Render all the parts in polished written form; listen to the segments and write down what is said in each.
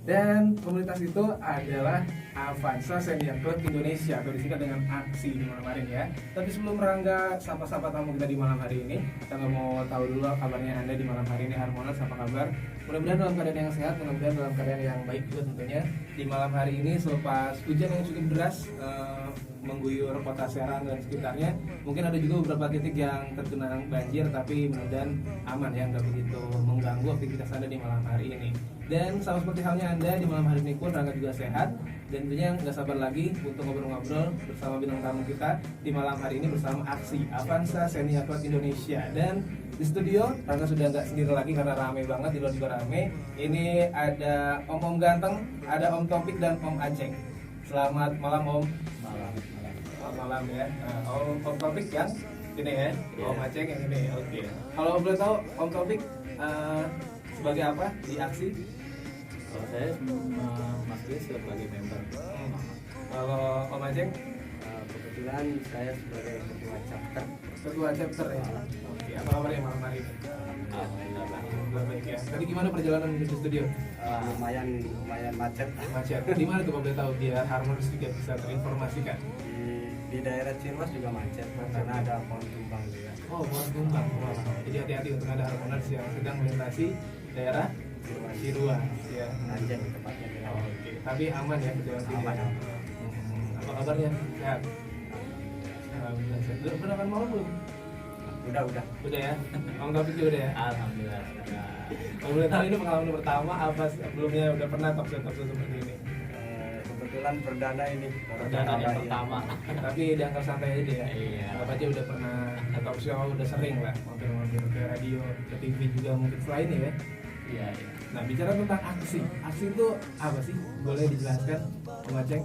Dan komunitas itu adalah Avanza Senior Club Indonesia, atau disingkat dengan AXI di malam hari ini ya. Tapi sebelum Rangga sapa-sapa tamu kita di malam hari ini, kita nggak mau tahu dulu kabarnya Anda di malam hari ini. Harmonas, apa kabar? Mudah-mudahan dalam keadaan yang sehat, mudah-mudahan dalam keadaan yang baik juga tentunya. Di malam hari ini selepas hujan yang cukup deras mengguyur kota Serang dan sekitarnya, mungkin ada juga beberapa titik yang terkena banjir, tapi mudah-mudahan aman ya, nggak begitu mengganggu aktivitas Anda di malam hari ini. Dan sama seperti halnya Anda di malam hari ini pun Rangga juga sehat, dan tentunya nggak sabar lagi untuk ngobrol-ngobrol bersama bintang tamu kita di malam hari ini bersama AXI Avanza Senior Club Indonesia. Dan di studio Rangga sudah nggak sendiri lagi karena ramai banget, di luar juga ramai. Ini ada Om ganteng, ada Om Topik dan Om Aceng. Selamat malam Om. Selamat malam ya. Om Topik yang ini ya, Om Aceng yang ini. Oke. Kalau boleh tahu Om Topik sebagai apa di AXI? Kalau saya Mas Chris sebagai member. Kalau Om Aceng? Kebetulan saya sebagai ketua chapter. Ketua chapter ya. Oke. Apa kabarnya malam hari ini? Alhamdulillah baik ya. Tadi gimana perjalanan menuju studio? lumayan macet. Macet. Di mana tuh kalau boleh tahu biar Harmonis juga bisa terinformasikan? Di daerah Cirwas juga macet karena ada pohon tumbang juga. Oh, pohon tumbang. Wow. Jadi hati-hati untuk ada Harmonis yang sedang melintasi daerah Cirwas ya. Anjing tepatnya di Oh, oke. Tapi aman ya perjalanan sini. Aman. Apa kabarnya? Sehat. Alhamdulillah sehat. Udah makan malam belum? Udah. Udah ya. Om Topik juga udah ya. Alhamdulillah. Kalau boleh tahu ini pengalaman pertama apa sebelumnya udah pernah talk show seperti ini? Kebetulan perdana ini. Perdana yang pertama. Tapi dianggap santai aja ya. Iya. Apa aja udah pernah talk show, udah sering lah mampir-mampir ke radio, ke TV juga mungkin selain ya. Iya. Nah, bicara tentang aksi. Aksi itu apa sih? Boleh dijelaskan, Om Aceng?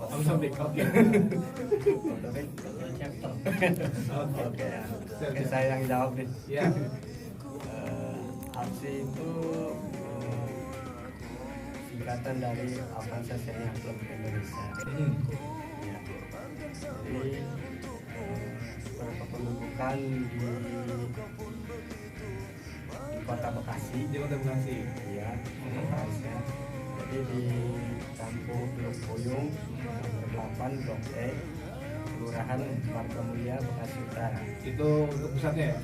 Om Topik, oke. Oke, saya yang jawab nih. Ya. Aksi itu singkatan dari Avanza Senior Club Indonesia. Ya. Jadi berkependudukan di Kota Bekasi. Di Kota Bekasi. Iya, Bekasi. Jadi di Kampung Teluk Puyung, nomor 8 Blok E, Kelurahan Margamulia, Bekasi Utara. Itu untuk pusatnya ya?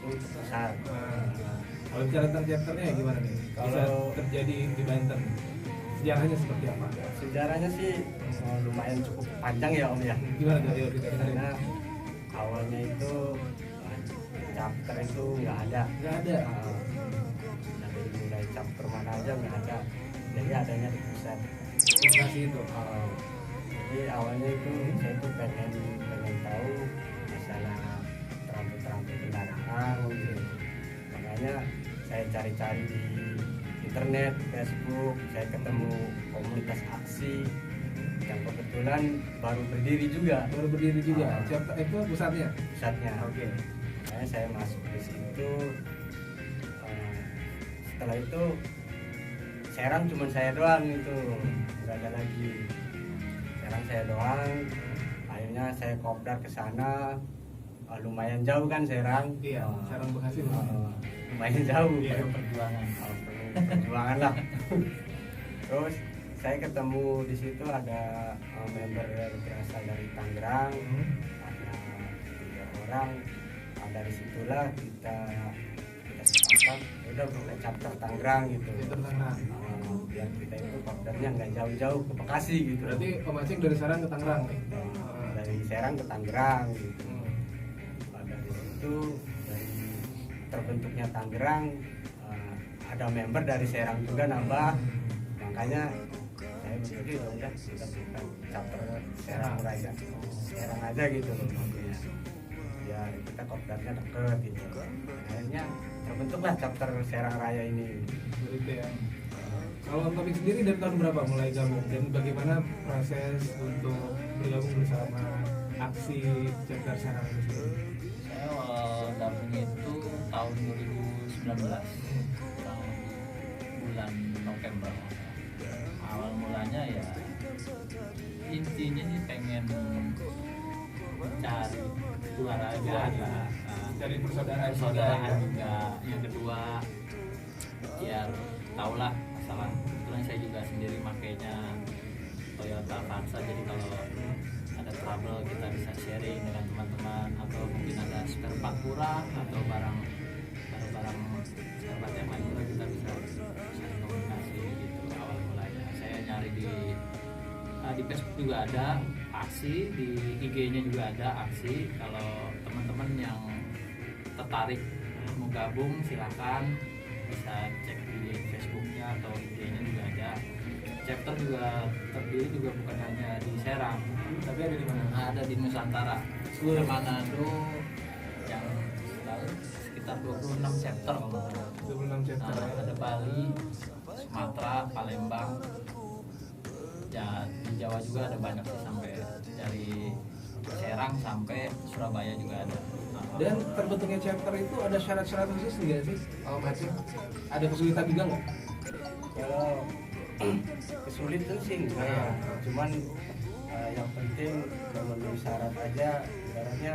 Untuk besar. Kalau bicara tentang chapternya gimana nih? Bisa Kalau- terjadi di Banten. Sejarahnya seperti apa? Sejarahnya sih lumayan cukup panjang ya Om ya. Gimana tuh? Ayo kita dengerin. Karena awalnya itu chapter itu nggak ada. Nggak ada. Dari mulai chapter mana aja nggak ada. Jadi adanya di pusat. Bekasi itu. Jadi awalnya itu saya tuh pengen tahu masalah terampil kendaraan gitu. Makanya saya cari-cari di internet, Facebook, saya ketemu komunitas aksi yang kebetulan baru berdiri juga. Baru berdiri juga. Chapter itu pusatnya. Pusatnya. Oke. Makanya saya masuk di situ. Setelah itu Serang cuma saya doang itu, nggak ada lagi. Serang saya doang. Akhirnya saya kopdar ke sana. Lumayan jauh kan Serang. Iya. Serang Bekasi. Lumayan jauh. Iya. Perjuangan lah. Terus saya ketemu di situ ada member yang berasal dari Tangerang, ada 3 orang. Dari situlah kita sepakat udah buka chapter Tangerang gitu. Chapter Tangerang. Biar kita itu kopdarnya nggak jauh-jauh ke Bekasi gitu. Berarti Om Aceng dari Serang ke Tangerang nih. Dari Serang ke Tangerang gitu. Dari situ dari terbentuknya Tangerang ada member dari Serang juga nambah. Makanya saya berpikir udah kita buka chapter Serang aja. Serang aja gitu loh maksudnya. Biar kita kopdarnya deket gitu. Akhirnya terbentuklah chapter Serang Raya ini. Begitu ya. Kalau Om Topik sendiri dari tahun berapa mulai gabung dan bagaimana proses untuk bergabung bersama aksi chapter Serang itu sendiri? Saya awal gabungnya itu tahun 2019, tahun bulan November. Awal mulanya ya intinya sih pengen cari keluarga dari persaudaraan persaudaraan juga. Yang kedua biar tahu lah masalah. Kebetulan saya juga sendiri makainya Toyota Avanza, jadi kalau ada trouble kita bisa sharing dengan teman-teman, atau mungkin ada spare part kurang atau barang spare part yang lain juga kita bisa saling komunikasi gitu. Awal mulanya saya nyari di Facebook juga ada aksi, di IG-nya juga ada aksi. Kalau teman-teman yang tertarik mau gabung silakan bisa cek di Facebook-nya atau IG-nya juga ada. Chapter juga terdiri juga bukan hanya di Serang, tapi ada di mana? ada di Nusantara, seluruh Manado, yang sekitar 26 chapter kalau nggak salah. 26 chapter. Ada Bali, Sumatera, Palembang, ya di Jawa juga ada banyak sih, sampai dari Serang sampai Surabaya juga ada. Dan terbentuknya chapter itu ada syarat-syarat khusus nggak sih? Oh macam ada kesulitan juga nggak? Kalau kesulitan sih enggak ya, cuman yang penting memenuhi syarat aja. Ibaratnya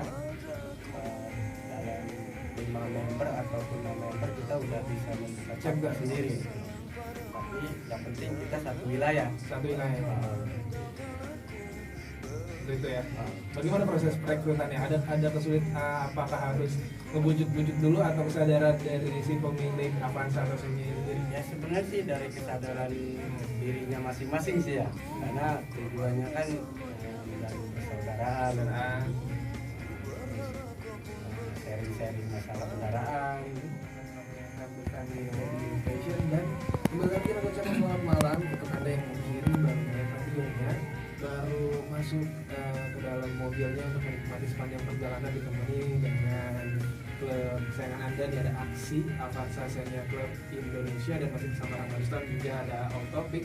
dalam 5 member atau 6 member kita udah bisa membuka chapter sendiri, tapi yang penting kita satu wilayah. Satu wilayah. Itu ya. Bagaimana proses perekrutannya? Ada kesulitan? Apakah harus ngebujuk-bujuk dulu atau kesadaran dari si pemilik Avanza atau sendiri? Ya sebenarnya sih dari kesadaran dirinya masing-masing sih ya, karena tujuannya kan dari persaudaraan, sharing-sharing masalah kendaraan. Fashion. Dan kembali lagi aku ucapkan selamat malam untuk anda yang mungkin baru naik radionya, baru masuk ke dalam mobilnya untuk menikmati sepanjang perjalanan, ditemani dengan klub kesayangan anda. Ini ada aksi Avanza Senior Club Indonesia, dan masih bersama Rangga Rustam, juga ada Om Topik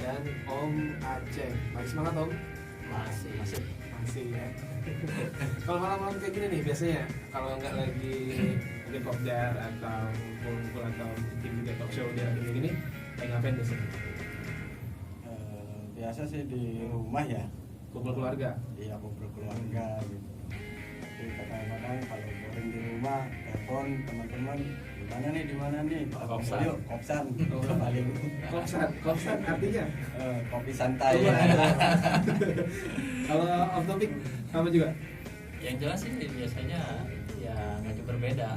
dan Om Aceh. Masih semangat Om? Masih ya. Kalau malam-malam kayak gini nih biasanya, kalau nggak lagi mungkin kopdar atau kumpul atau mungkin juga talk show dia lagi gini, kayak ngapain biasanya? Biasa sih di rumah ya, Kumpul keluarga. iya kumpul keluarga gitu. Tapi kadang-kadang kalau boring di rumah, telepon teman-teman, di mana nih Kopsan. yuk kopsan paling Kopsan artinya? kopi santai. Kalau off topic kamu juga? Yang jelas sih biasanya ya nggak jauh berbeda.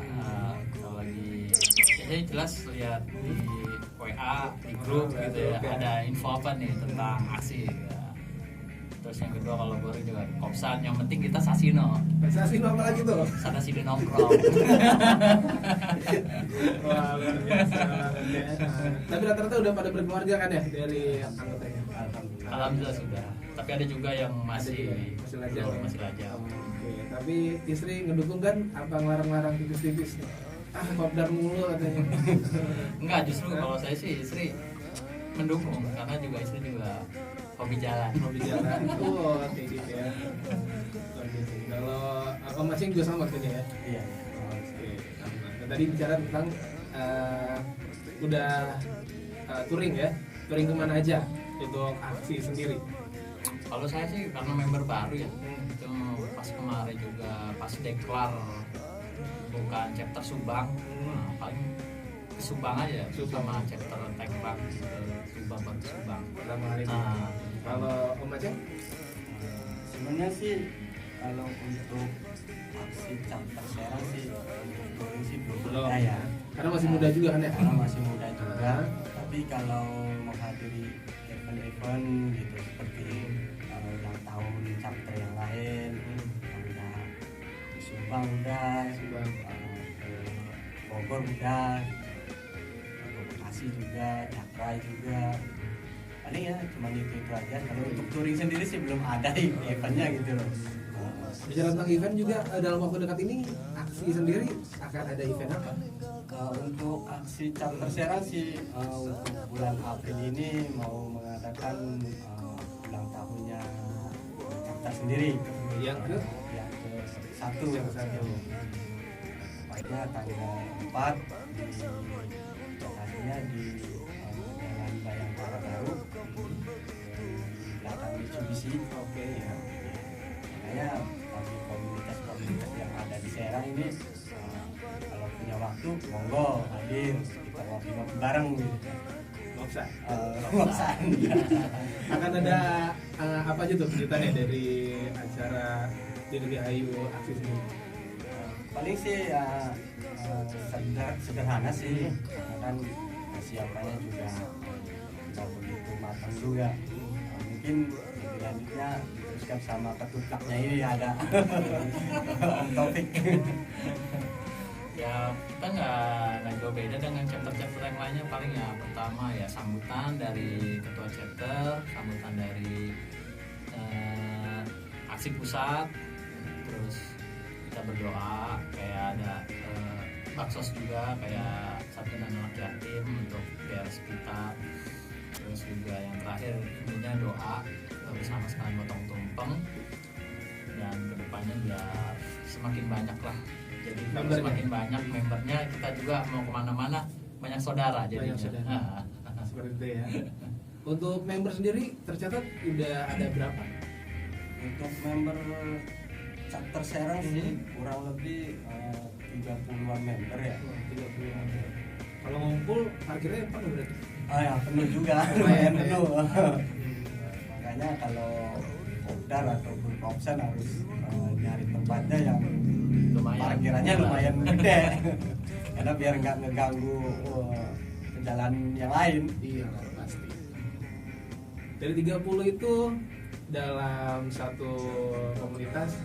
Kalau lagi biasanya jelas lihat di WA, di grup gitu ya, ada info apa nih tentang aksi ya. Terus yang kedua kalau boring juga kopsan, yang penting kita sasino. Sasino apa lagi tuh? Sana sini nongkrong. Wah luar biasa. Tapi rata-rata udah pada berkeluarga kan ya dari anggotanya? Alhamdulillah sudah. Tapi ada juga yang masih lajang. masih lajang. Oke, tapi istri ngedukung kan apa ngelarang-larang tipis-tipis nih? Kopdar mulu katanya. Enggak, justru kalau saya sih istri mendukung, karena juga istri juga hobi jalan. Kayak gitu ya. Kalau apa masing juga sama gitu ya? Iya. Oke. Nah, tadi bicara tentang udah touring ya, touring kemana aja untuk aksi sendiri? Kalau saya sih karena member baru ya, itu pas kemarin juga pas deklar bukan chapter Subang, paling ke Subang aja, sama chapter Tangerang ke Subang. Pertama hari ini. Nah, Kalau Om Aceh? Sebenarnya sih kalau untuk aksi chapter Serang sih untuk touring sih belum ada ya, Karena masih muda juga kan ya? karena masih muda juga. Tapi kalau menghadiri event-event gitu seperti ulang tahun chapter yang lain, udah di Subang udah, ke Bogor udah, ke Bekasi juga, Cakrai juga. Paling ya cuma itu aja. Kalau untuk touring sendiri sih belum ada eventnya gitu loh. Bicara tentang event juga, dalam waktu dekat ini aksi sendiri akan ada event apa? Untuk aksi chapter Serang sih untuk bulan April ini mau mengadakan ulang tahunnya chapter sendiri Yang ke? yang ke-1 tepatnya tanggal 4 di lokasinya di Jalan Bayangkara Baru di belakang Mitsubishi. Oke. Ya. Makanya bagi komunitas-komunitas yang ada di Serang ini kalau punya waktu monggo hadir, kita ngopi bareng gitu. offside. Offside. Akan ada apa aja tuh kejutannya dari acara Dirgahayu aksi sendiri? Paling sih sederhana sih, karena kan persiapannya juga nggak begitu matang juga. Mungkin lanjutnya diteruskan sama ketuplaknya ini ada Om Taufik. Ya kita nggak jauh beda dengan chapter-chapter yang lainnya. Paling ya pertama ya sambutan dari ketua chapter, sambutan dari aksi pusat, terus kita berdoa, kayak ada baksos juga kayak santunan anak yatim untuk beres kita, terus juga yang terakhir intinya doa bersama sekalian potong tumpeng, dan kedepannya biar semakin banyak lah. Jadi kalau Membernya. semakin banyak membernya, kita juga mau kemana-mana banyak saudara jadi. Banyak saudara. Seperti itu ya. Untuk member sendiri tercatat udah ada berapa? Untuk member chapter Serang sih kurang lebih 30-an member ya. 30 member. Kalau ngumpul parkirnya penuh berarti. Ya penuh juga, lumayan penuh. Makanya kalau kopdar ataupun kopsen harus nyari tempatnya yang Lumayan. parkirannya lumayan gede, karena biar nggak ngeganggu jalan yang lain. Iya pasti. Dari 30 itu dalam satu komunitas,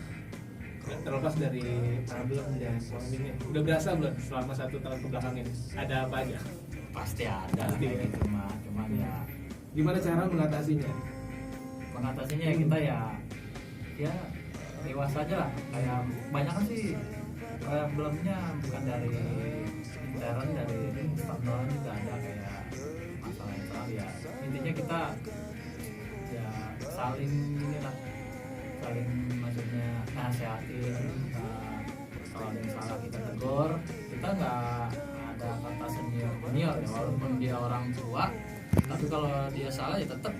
terlepas dari problem dan polemiknya, udah berasa belum selama 1 tahun kebelakang ini? Ada apa aja? Pasti ada Pasti kayak ya. gitu mah, cuman ya Gimana cara mengatasinya? mengatasinya ya kita ya dewasa aja lah. Kayak banyak kan sih problemnya bukan dari intern, dari eksternal juga ada kayak masalah internal. Ya intinya kita ya saling inilah, saling maksudnya nasehatin. Kalau ada yang salah kita tegur, kita nggak ada kata senior ya, walaupun dia orang tua, tapi kalau dia salah ya tetap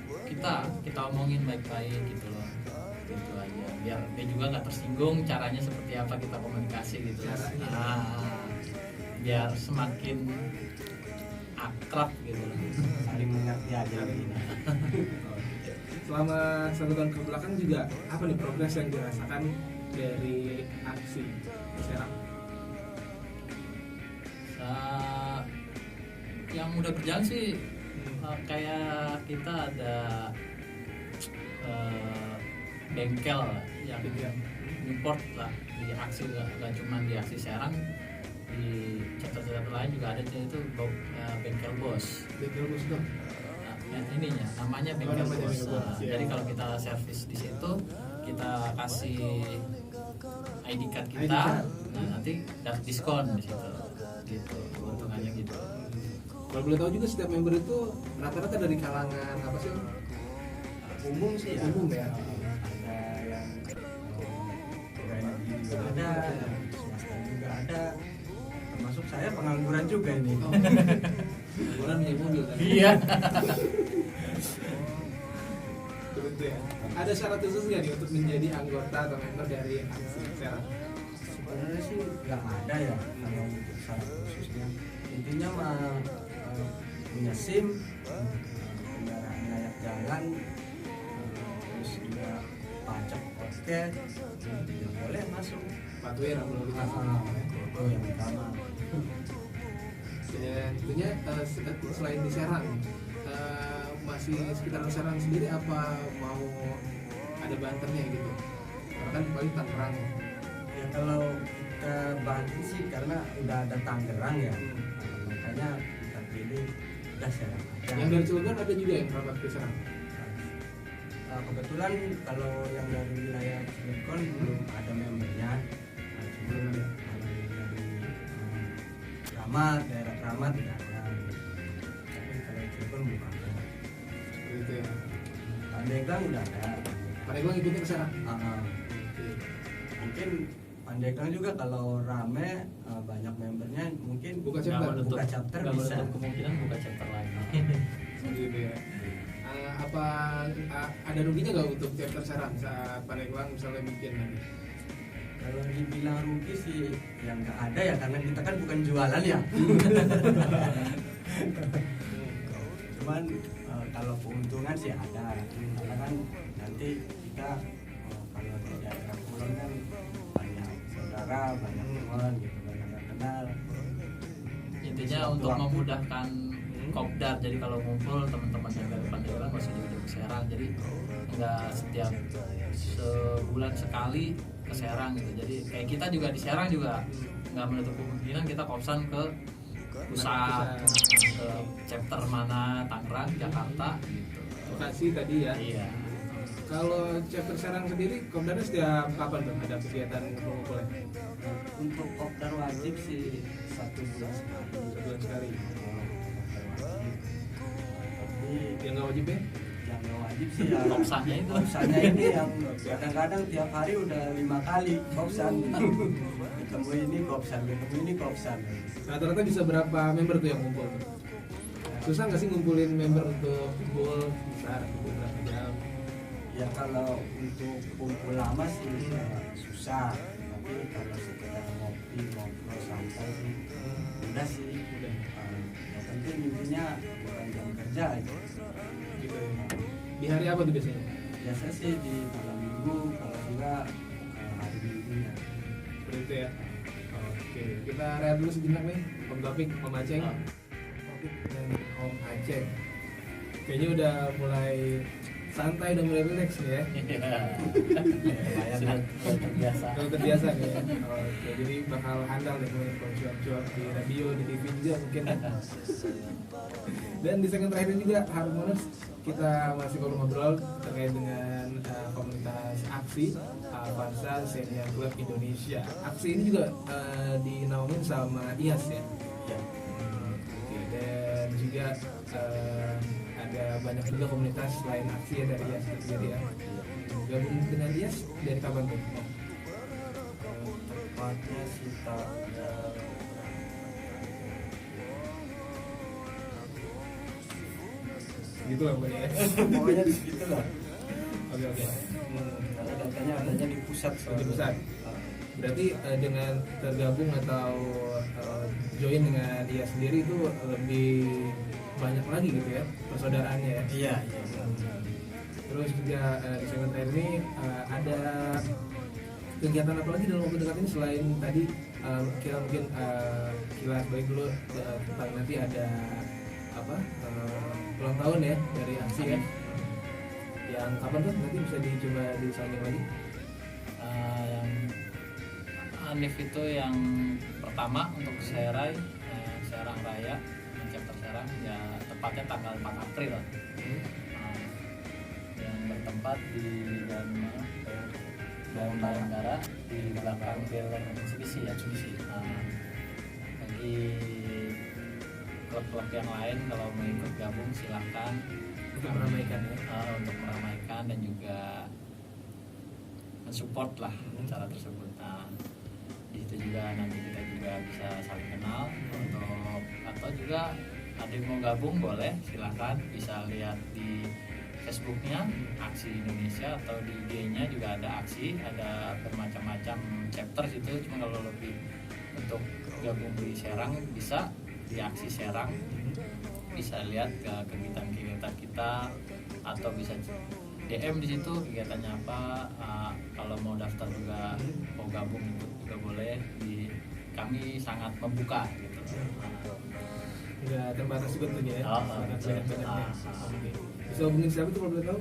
kita omongin baik-baik gitu loh, gitu aja, biar dia juga nggak tersinggung. Caranya seperti apa kita komunikasi gitu, biar semakin akrab gitu loh. Saling mengerti aja ini. Selama 1 tahun kebelakang juga apa nih progres yang dirasakan dari aksi Serang? Yang udah berjalan sih kayak kita ada bengkel yang import lah di aksi, gak cuma di aksi Serang, di chapter-chapter lain juga ada, itu bengkel bos. Bengkel bos dong. Ininya namanya bengkel namanya bos. bengkel bos, ya. Jadi kalau kita servis di situ, kita kasih ID card kita, nanti dapat diskon di situ. Gitu, keuntungannya gitu. Kalau boleh tahu juga setiap member itu rata-rata dari kalangan apa sih? Umum sih ya. Umum ya. Ada yang PNI juga ada, swasta juga ada, termasuk saya pengangguran juga ini. Bukan punya mobil kan? Iya. Betul ya. Ada syarat khusus nggak nih untuk menjadi anggota atau member dari aksi Serang? Sebenarnya sih nggak ada ya kalau untuk syarat khususnya. Intinya mah punya SIM, kendaraan layak jalan, terus juga pajak oke, ya boleh masuk. Patuhi rambu lalu lintas. Itu yang utama. Dan tentunya selain di Serang, masih sekitaran Serang sendiri apa mau ada Bantennya gitu? Karena kan paling Tangerang. Ya kalau kita bantu sih karena udah ada Tangerang ya, makanya kita pilih udah Serang aja. Yang dari Cilegon ada juga yang merapat ke Serang. Kebetulan kalau yang dari wilayah Cilegon belum ada membernya. Cuma kalau yang dari Kramat, daerah Kramat tidak ada. Tapi kalau Cilegon belum ada. Seperti itu ya. Pandeglang udah ada. Pandeglang ikutnya ke Serang. Mungkin Pandeglang juga kalau rame banyak membernya mungkin Buka Nggak chapter. menutup- buka chapter nggak bisa. menutup kemungkinan buka chapter lagi. Seperti itu ya. Apa ada ruginya nggak untuk chapter Serang saat Pandeglang misalnya bikin lagi? Kalau dibilang rugi sih yang nggak ada ya, karena kita kan bukan jualan ya. cuman kalau keuntungan sih ada, karena kan nanti kita kalau di daerah Kulon kan banyak saudara, banyak teman gitu, banyak kenal. Intinya untuk memudahkan kopdar, jadi kalau ngumpul teman-teman yang dari Pandeglang nggak usah jauh-jauh ke Serang, jadi nggak setiap sebulan sekali ke Serang gitu. Jadi kayak kita juga di Serang juga nggak menutup kemungkinan kita kopsan ke pusat, ke chapter mana Tangerang, Jakarta gitu. Lokasi tadi ya. Iya. Kalau chapter Serang sendiri, kopdarnya setiap kapan tuh ada kegiatan ngumpul-ngumpulnya? Untuk kopdar wajib sih 1 bulan sekali. Sebulan sekali. Tapi Yang nggak wajib ya? yang nggak wajib sih ya Kopsannya itu. kopsannya ini yang kadang-kadang tiap hari udah 5 kali kopsan. Ketemu ini kopsan. Rata-rata bisa berapa member tuh yang ngumpul tuh? Susah nggak sih ngumpulin member untuk kumpul besar beberapa jam? Ya kalau untuk kumpul lama sih ya susah, tapi kalau sekedar ngobrol santai sih udah sih. Yang penting intinya bukan jam kerja aja. Gitu. Di hari apa tuh biasanya? Biasa sih di malam minggu, kalau enggak hari minggunya. Seperti itu ya. Oke, kita rehat dulu sejenak nih. Om Topik, Om Aceng. Topik dan Om Aceng. Kayaknya udah mulai santai dan mulai relax nih ya. Sudah terbiasa. Kalau terbiasa nih ya. Oke, jadi bakal handal deh kalau cuap-cuap di radio, di TV juga mungkin. Dan di segmen terakhir ini juga Harmonis kita masih ngobrol terkait dengan komunitas aksi Avanza Senior Club Indonesia. Aksi ini juga dinaungin sama IAS ya. Ya. Oke, dan juga ada banyak juga komunitas selain aksi ya dari IAS itu sendiri ya. Gabung dengan IAS dari kapan tuh? Tepatnya sih Gitu lah pokoknya ya. pokoknya gitu lah. Oke. Kalau datanya adanya di pusat. Di pusat. Berarti dengan tergabung atau join dengan dia sendiri itu lebih banyak lagi gitu ya persaudaraannya ya. Iya. Terus juga di segmen terakhir ini ada kegiatan apa lagi dalam waktu dekat ini selain tadi kita mungkin kilas baik dulu tentang nanti ada apa ulang tahun ya dari aksi ya. Yang kapan tuh nanti bisa dicoba disanding lagi? Yang Hanif itu yang pertama untuk Serang Raya, chapter Serang ya tepatnya tanggal 4 April lah. Yang bertempat di Jalan Bayangkara di belakang trailer Mitsubishi ya. Bagi klub-klub yang lain kalau mau ikut gabung silahkan Untuk meramaikan ya. untuk meramaikan dan juga mensupport lah acara tersebut. Nah, di situ juga nanti kita juga bisa saling kenal untuk atau juga ada yang mau gabung boleh silahkan bisa lihat di Facebooknya Aksi Indonesia atau di IG-nya juga ada aksi, ada bermacam-macam chapter situ. Cuma kalau lebih untuk gabung di Serang bisa di Aksi Serang, bisa lihat ke kegiatan-kegiatan kita atau bisa DM di situ kegiatannya apa. Kalau mau daftar juga mau gabung itu juga boleh, kami sangat membuka gitu. Nggak terbatas juga tuh ya. Banyak-banyaknya. Oke. Bisa hubungin siapa tuh kalau boleh tahu?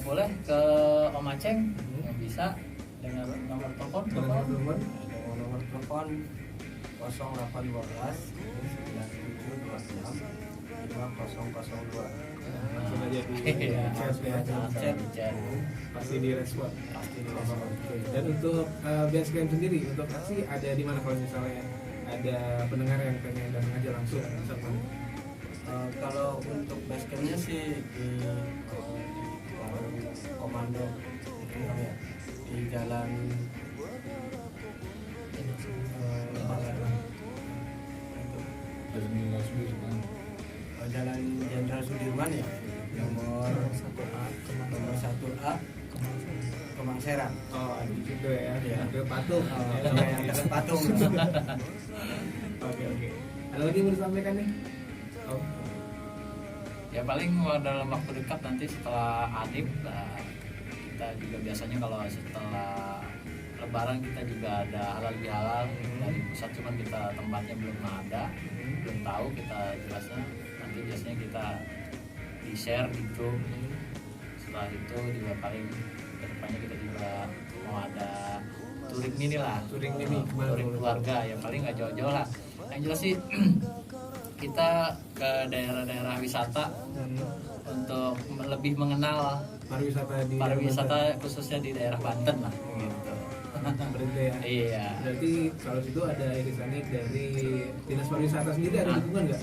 Boleh ke Om Aceng yang bisa dengan nomor telepon. Kalau nomor Nomor telepon 0812 9726 5002. langsung aja di Iya, chat pasti direspon. Oke. Dan untuk Basecamp sendiri untuk aksi ada di mana kalau misalnya ada pendengar yang pengen datang aja langsung misalkan? Kalau untuk basecampnya sih di Komando ya, di jalan Jalan Jenderal Sudirman ya, nomor 1A Kemang Serang. Oh, ada di situ ya. Iya. Ada patung. Yang dekat patung. Oke. Ada lagi yang mau disampaikan nih? Oh. Ya paling dalam waktu dekat nanti setelah Adip, kita juga biasanya kalau setelah Lebaran kita juga ada halal bihalal dari pusat, cuman kita tempatnya belum ada, belum tahu kita jelasnya. Nanti biasanya kita di share di grup. Setelah itu juga paling kedepannya kita juga mau ada touring mini lah, Touring mini, touring keluarga ya, paling nggak jauh-jauh lah. Yang jelas sih kita ke daerah-daerah wisata untuk lebih mengenal pariwisata khususnya di daerah Banten lah gitu. berarti ya. Iya. Berarti kalau situ ada irisannya dari dinas pariwisata sendiri, ada dukungan nggak?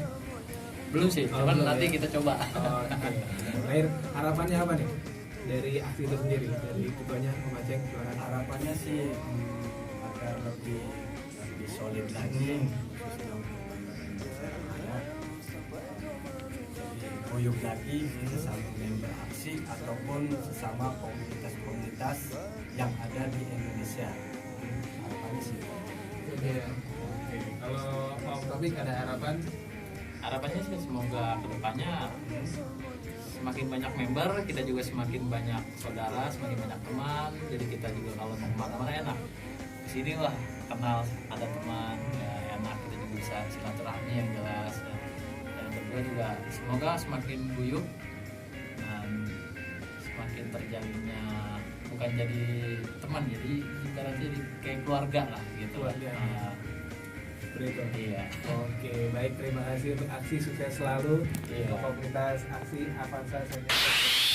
Belum sih, Oh, cuman belum nanti ya? kita coba. Oke. Terakhir, harapannya apa nih dari aksi itu sendiri, dari ketuanya Om Aceng? Harapannya sih agar lebih solid lagi, khususnya untuk Serang Anyar. Jadi guyup lagi sesama member aksi ataupun sesama komunitas-komunitas yang ada di Indonesia. Harapannya sih. Oke. Kalau Om Taufik ada harapan? Harapannya sih semoga kedepannya semakin banyak member, kita juga semakin banyak saudara, semakin banyak teman. Jadi kita juga kalau mau kemana-mana enak. Kesini lah kenal ada teman, ya enak, kita juga bisa silaturahmi yang jelas. Ya. Yang kedua juga semoga semakin guyup dan semakin terjalinnya, bukan jadi teman, jadi ibaratnya jadi kayak keluarga lah gitu. Keluarga. Nah, Seperti itu. iya. Oke, baik, terima kasih untuk aksi, sukses selalu Iya. untuk komunitas aksi Avanza Senior.